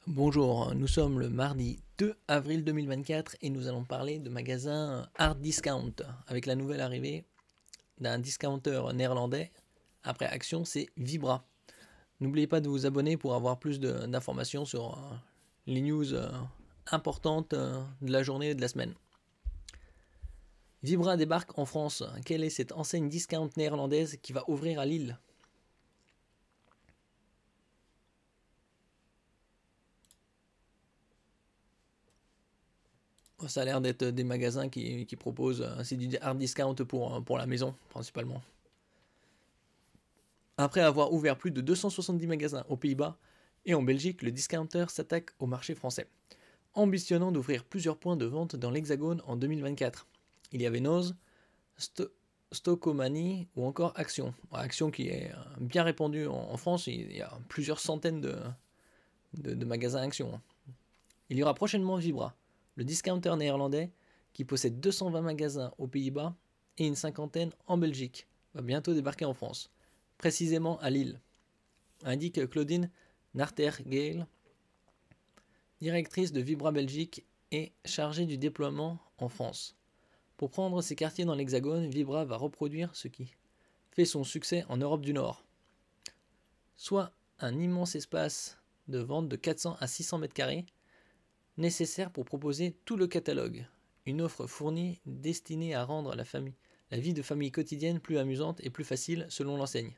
Bonjour, nous sommes le mardi 2 avril 2024 et nous allons parler de magasins hard discount avec la nouvelle arrivée d'un discounter néerlandais après Action, c'est Vibra. N'oubliez pas de vous abonner pour avoir plus d'informations sur les news importantes de la journée et de la semaine. Vibra débarque en France. Quelle est cette enseigne discount néerlandaise qui va ouvrir à Lille? Ça a l'air d'être des magasins qui proposent, c'est du hard discount pour la maison principalement. Après avoir ouvert plus de 270 magasins aux Pays-Bas et en Belgique, le discounter s'attaque au marché français, ambitionnant d'ouvrir plusieurs points de vente dans l'Hexagone en 2024. Il y avait Noz, Stocomanie ou encore Action. Action qui est bien répandue en France, il y a plusieurs centaines de magasins Action. Il y aura prochainement Vibra, le discounter néerlandais qui possède 220 magasins aux Pays-Bas et une cinquantaine en Belgique, va bientôt débarquer en France, précisément à Lille, indique Claudine Nartergale, directrice de Vibra Belgique et chargée du déploiement en France. Pour prendre ses quartiers dans l'Hexagone, Vibra va reproduire ce qui fait son succès en Europe du Nord, soit un immense espace de vente de 400 à 600 mètres carrés nécessaire pour proposer tout le catalogue, une offre fournie destinée à rendre la vie de famille quotidienne plus amusante et plus facile selon l'enseigne.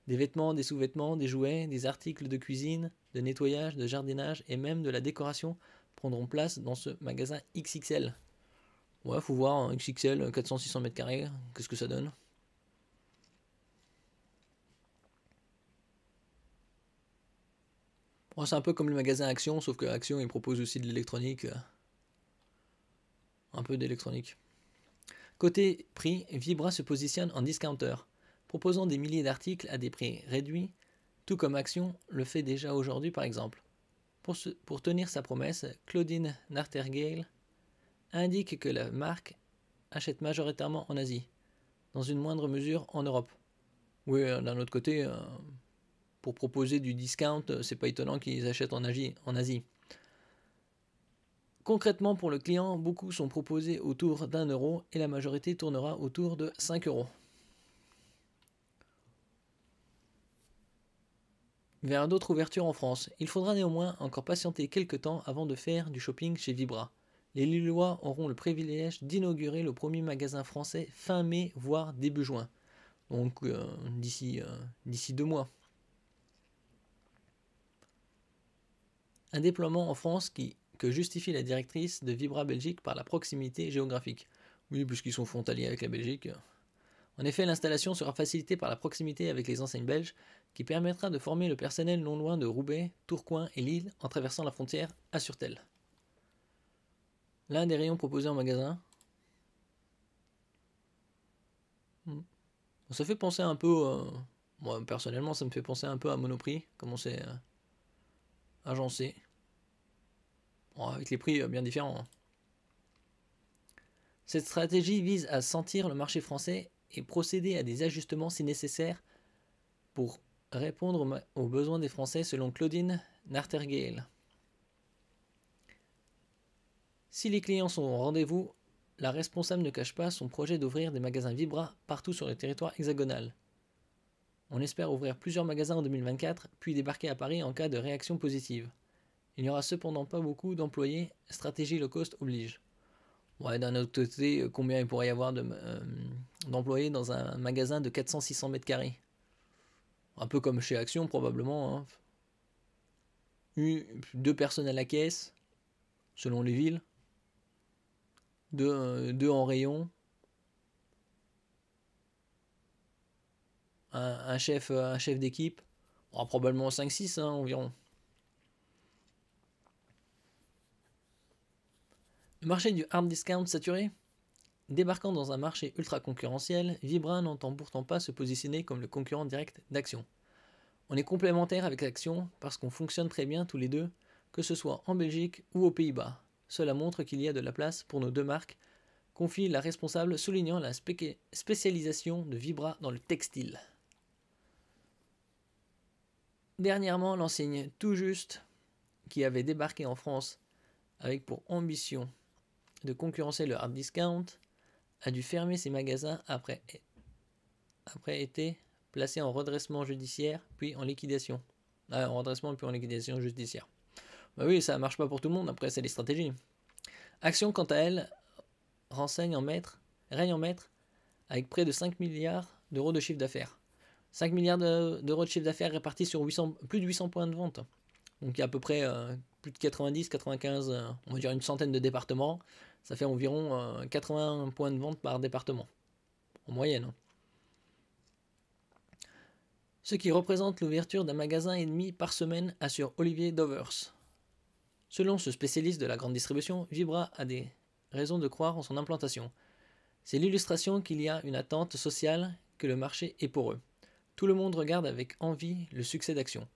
Des vêtements, des sous-vêtements, des jouets, des articles de cuisine, de nettoyage, de jardinage et même de la décoration prendront place dans ce magasin XXL. Ouais, faut voir un XXL 400-600 mètres carrés, qu'est-ce que ça donne. Bon, c'est un peu comme le magasin Action, sauf que Action il propose aussi de l'électronique. Un peu d'électronique. Côté prix, Vibra se positionne en discounter, proposant des milliers d'articles à des prix réduits, tout comme Action le fait déjà aujourd'hui par exemple. Pour tenir sa promesse, Claudine Nartergale indique que la marque achète majoritairement en Asie, dans une moindre mesure en Europe. Oui, d'un autre côté, pour proposer du discount, c'est pas étonnant qu'ils achètent en Asie. Concrètement, pour le client, beaucoup sont proposés autour d'1 € et la majorité tournera autour de 5 €. Vers d'autres ouvertures en France, il faudra néanmoins encore patienter quelques temps avant de faire du shopping chez Vibra. Les Lillois auront le privilège d'inaugurer le premier magasin français fin mai, voire début juin. Donc d'ici 2 mois. Un déploiement en France que justifie la directrice de Vibra Belgique par la proximité géographique. Oui, puisqu'ils sont frontaliers avec la Belgique. En effet, l'installation sera facilitée par la proximité avec les enseignes belges, qui permettra de former le personnel non loin de Roubaix, Tourcoing et Lille en traversant la frontière à Surtel. L'un des rayons proposés en magasin. Ça fait penser un peu, moi personnellement ça me fait penser un peu à Monoprix, comment c'est agencé. Bon, avec les prix bien différents. Cette stratégie vise à sentir le marché français et procéder à des ajustements si nécessaire pour répondre aux besoins des Français selon Claudine Nartergale. Si les clients sont au rendez-vous, la responsable ne cache pas son projet d'ouvrir des magasins Vibra partout sur le territoire hexagonal. On espère ouvrir plusieurs magasins en 2024, puis débarquer à Paris en cas de réaction positive. Il n'y aura cependant pas beaucoup d'employés, stratégie low cost oblige. Ouais, d'un autre côté, combien il pourrait y avoir d'employés dans un magasin de 400-600 mètres carrés? Un peu comme chez Action probablement. 2 personnes à la caisse, selon les villes. 2 en rayon. Un chef d'équipe. Probablement 5-6 environ. Le marché du hard discount saturé? Débarquant dans un marché ultra concurrentiel, Vibra n'entend pourtant pas se positionner comme le concurrent direct d'Action. On est complémentaires avec Action parce qu'on fonctionne très bien tous les deux, que ce soit en Belgique ou aux Pays-Bas. Cela montre qu'il y a de la place pour nos deux marques, confie la responsable soulignant la spécialisation de Vibra dans le textile. Dernièrement, l'enseigne Tout Juste qui avait débarqué en France avec pour ambition de concurrencer le hard discount, a dû fermer ses magasins après été placé en redressement judiciaire puis en liquidation. En redressement puis en liquidation judiciaire. Bah oui, ça marche pas pour tout le monde, après c'est les stratégies. Action, quant à elle, règne en maître avec près de 5 milliards d'euros de chiffre d'affaires. 5 milliards d'euros de chiffre d'affaires répartis sur plus de 800 points de vente. Donc il y a à peu près plus de 90, 95, on va dire une centaine de départements. Ça fait environ 80 points de vente par département, en moyenne. Ce qui représente l'ouverture d'un magasin et demi par semaine, assure Olivier Dovers. Selon ce spécialiste de la grande distribution, Vibra a des raisons de croire en son implantation. C'est l'illustration qu'il y a une attente sociale, que le marché est pour eux. Tout le monde regarde avec envie le succès d'Action.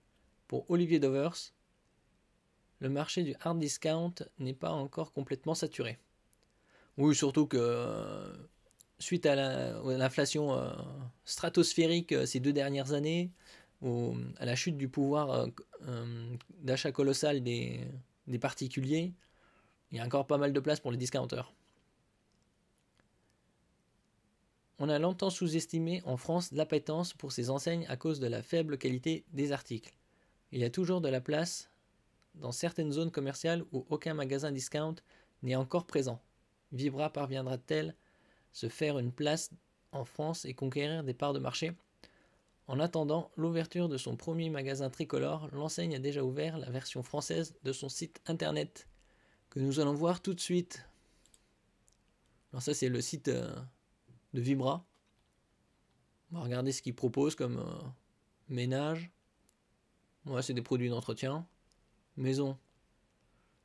Pour Olivier Dovers, le marché du hard discount n'est pas encore complètement saturé. Oui, surtout que suite à l'inflation stratosphérique ces 2 dernières années, à la chute du pouvoir d'achat colossal des particuliers, il y a encore pas mal de place pour les discounters. On a longtemps sous-estimé en France l'appétence pour ces enseignes à cause de la faible qualité des articles. Il y a toujours de la place dans certaines zones commerciales où aucun magasin discount n'est encore présent. Vibra parviendra-t-elle se faire une place en France et conquérir des parts de marché? En attendant l'ouverture de son premier magasin tricolore, l'enseigne a déjà ouvert la version française de son site internet, que nous allons voir tout de suite. Alors ça c'est le site de Vibra. On va regarder ce qu'ils proposent comme ménage. Ouais, c'est des produits d'entretien. Maison,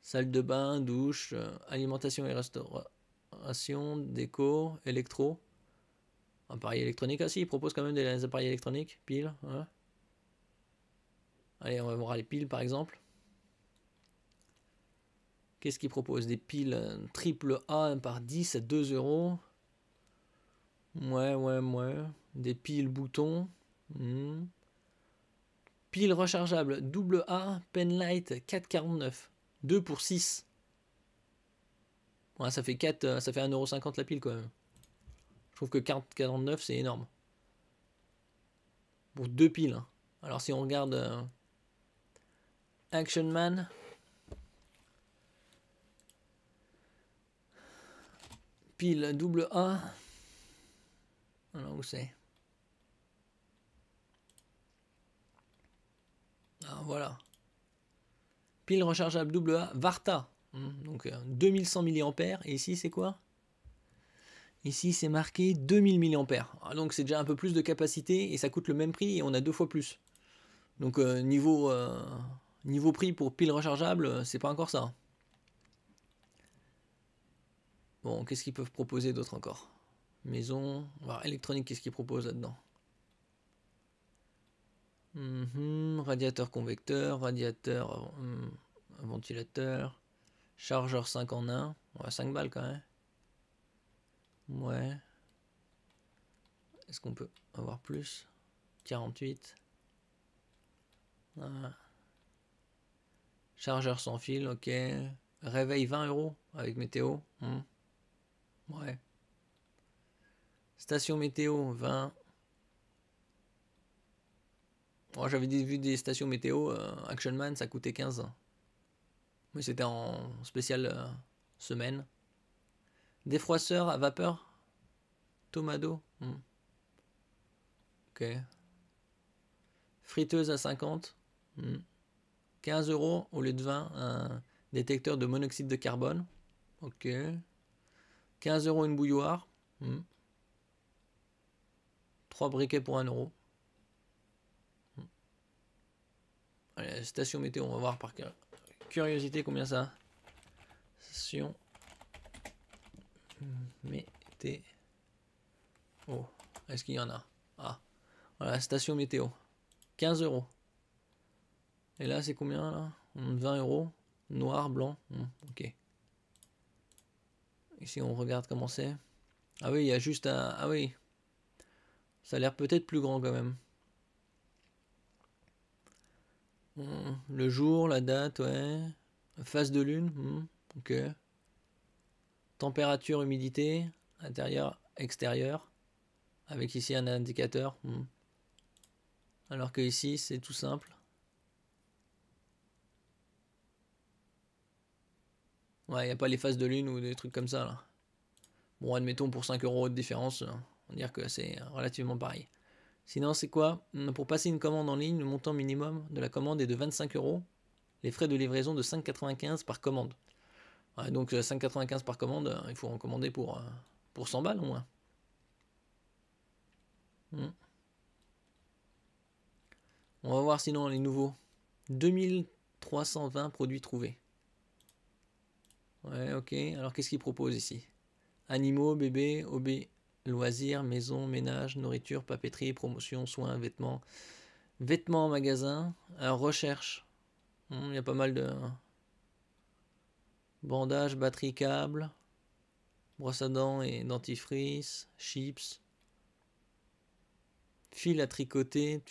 salle de bain, douche, alimentation et restauration, déco, électro. Appareil électronique, ah si, ils proposent quand même des appareils électroniques, piles. Ouais. Allez, on va voir les piles par exemple. Qu'est-ce qu'ils proposent? Des piles triple A 1 par 10 à 2 euros. Ouais. Des piles boutons. Piles rechargeables double A Penlight 4,49. 2 pour 6. Ouais, ça fait 1,50€ la pile quand même. Je trouve que 4,49 c'est énorme. Pour 2 piles. Hein. Alors si on regarde Action Man. Pile double A. Alors où c'est? Ah, voilà. Pile rechargeable double A Varta. Donc 2100 mAh. Et ici c'est quoi? Ici c'est marqué 2000 mAh. Ah, donc c'est déjà un peu plus de capacité et ça coûte le même prix et on a 2 fois plus. Donc niveau prix pour pile rechargeable, c'est pas encore ça. Bon, qu'est-ce qu'ils peuvent proposer d'autre encore? Maison, voir électronique, qu'est-ce qu'ils proposent là-dedans? Radiateur convecteur, radiateur ventilateur, chargeur 5 en 1, ouais, 5 balles quand même. Ouais. Est-ce qu'on peut avoir plus? 48. Ah. Chargeur sans fil, ok. Réveil 20€ avec météo. Ouais. Station météo 20. Oh, j'avais vu des stations météo, Action Man ça coûtait 15. Mais c'était en spécial semaine. Défroisseur à vapeur Tomado. Ok. Friteuse à 50. 15€ au lieu de 20. Un détecteur de monoxyde de carbone. Ok. 15€ une bouilloire. 3 briquets pour 1€. Allez, station météo, on va voir par curiosité combien ça. Station météo. Oh, est-ce qu'il y en a? Ah, voilà, station météo. 15€. Et là, c'est combien là? 20€. Noir, blanc. Ok. Ici, on regarde comment c'est. Ah oui, il y a juste un. Ah oui. Ça a l'air peut-être plus grand quand même. Le jour, la date, ouais. Phase de lune, ok. Température, humidité, intérieur, extérieur. Avec ici un indicateur. Alors que ici, c'est tout simple. Ouais, il n'y a pas les phases de lune ou des trucs comme ça, là. Bon, admettons pour 5 € de différence, on va dire que c'est relativement pareil. Sinon, c'est quoi? Pour passer une commande en ligne, le montant minimum de la commande est de 25 €. Les frais de livraison de 5,95 par commande. Ouais, donc 5,95 par commande, il faut en commander pour 100 balles au moins. On va voir sinon les nouveaux. 2320 produits trouvés. Ouais, ok. Alors qu'est-ce qu'ils proposent ici? Animaux, bébés, OB, loisirs, maison, ménage, nourriture, papeterie, promotion, soins, vêtements. Vêtements en magasin. Alors recherche. Il y a pas mal de bandages, batterie, câbles, brosse à dents et dentifrice, chips, fil à tricoter,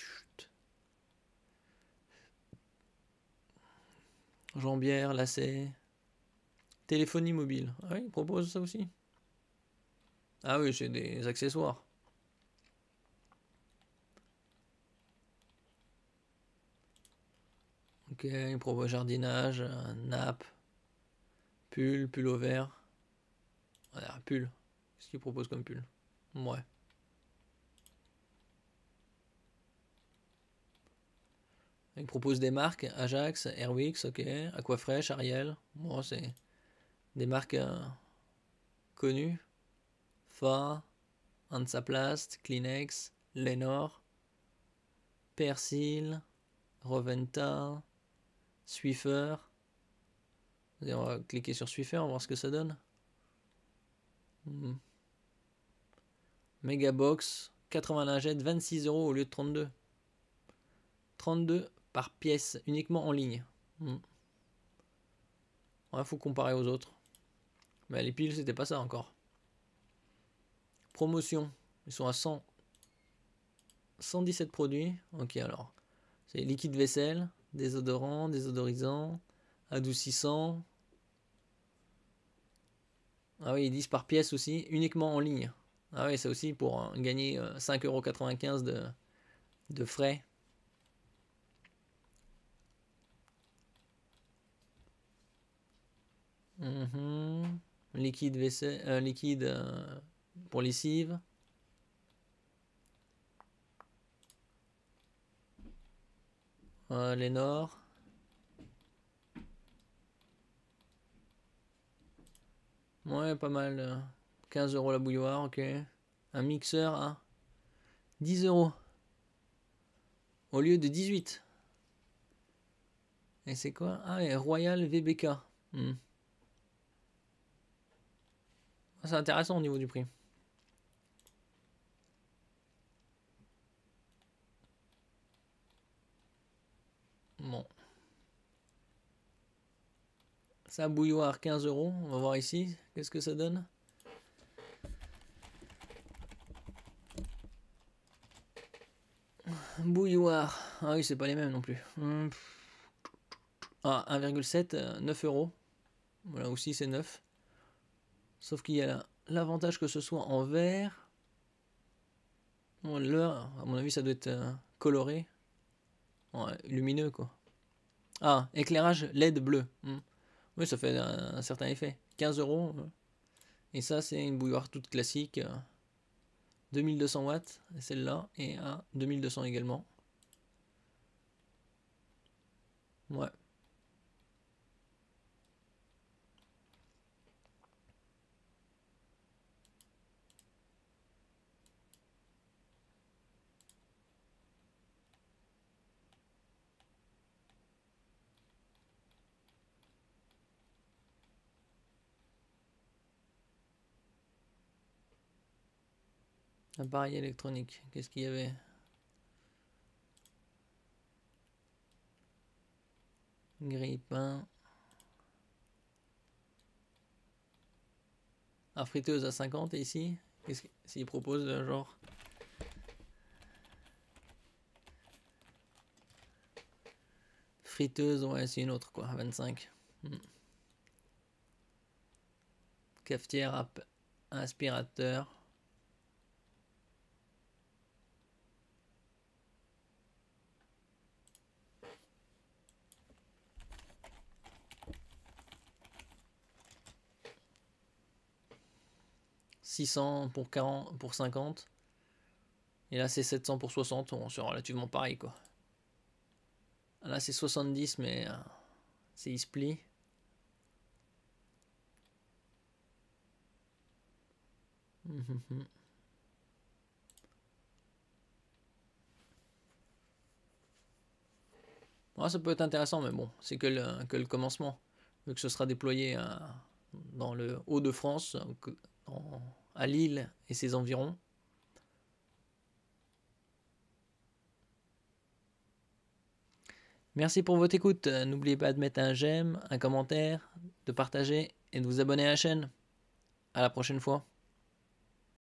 jambière, lacets, téléphonie mobile. Ah oui, ils proposent ça aussi. Ah oui, c'est des accessoires. Ok, ils proposent jardinage, nappe, pull au vert. Voilà, pull. Qu'est-ce qu'ils proposent comme pull? Ouais. Ils proposent des marques, Ajax, Airwix, ok, Aquafresh, Ariel. Bon, c'est des marques connues. Fa, Hansaplast, Kleenex, Lenor, Persil, Roventa, Swiffer. On va cliquer sur Swiffer, on va voir ce que ça donne. Megabox, 80 lingettes, 26 € au lieu de 32. 32 par pièce, uniquement en ligne. Ouais, faut comparer aux autres. Mais les piles, c'était pas ça encore. Promotion, ils sont à 117 produits. Ok, alors. C'est liquide vaisselle, désodorant, désodorisant, adoucissant. Ah oui, ils disent par pièce aussi, uniquement en ligne. Ah oui, ça aussi pour gagner 5,95 € de frais. Liquide vaisselle, liquide pour lessive. Lénore. Ouais, pas mal. 15 € la bouilloire, ok. Un mixeur à 10 € au lieu de 18. Et c'est quoi? Ah, et Royal VBK. C'est intéressant au niveau du prix. Bon. Ça, bouilloire 15 €. On va voir ici. Qu'est-ce que ça donne? Bouilloire. Ah oui, c'est pas les mêmes non plus. Ah, 1,7, 9 €. Voilà, aussi c'est 9. Sauf qu'il y a l'avantage que ce soit en vert. Bon, là, à mon avis, ça doit être coloré. Ouais, lumineux, quoi. Ah, éclairage LED bleu. Oui, ça fait un certain effet. 15 €. Et ça, c'est une bouilloire toute classique. 2200 watts, celle-là. Et à 2200 également. Ouais. Appareil électronique. Qu'est-ce qu'il y avait? Grille-pain. Ah, friteuse à 50 et ici, qu'est-ce qu'il propose genre? Friteuse, ouais, c'est une autre, quoi, 25. Cafetière, aspirateur. $600 pour 40, pour 50. Et là, c'est 700 pour 60. Bon, c'est relativement pareil, quoi. Là, c'est 70, mais c'est iSpli. Ouais, ça peut être intéressant, mais bon, c'est que le commencement. Vu que ce sera déployé dans le Hauts-de-France, à Lille et ses environs. Merci pour votre écoute. N'oubliez pas de mettre un j'aime, un commentaire, de partager et de vous abonner à la chaîne. À la prochaine fois.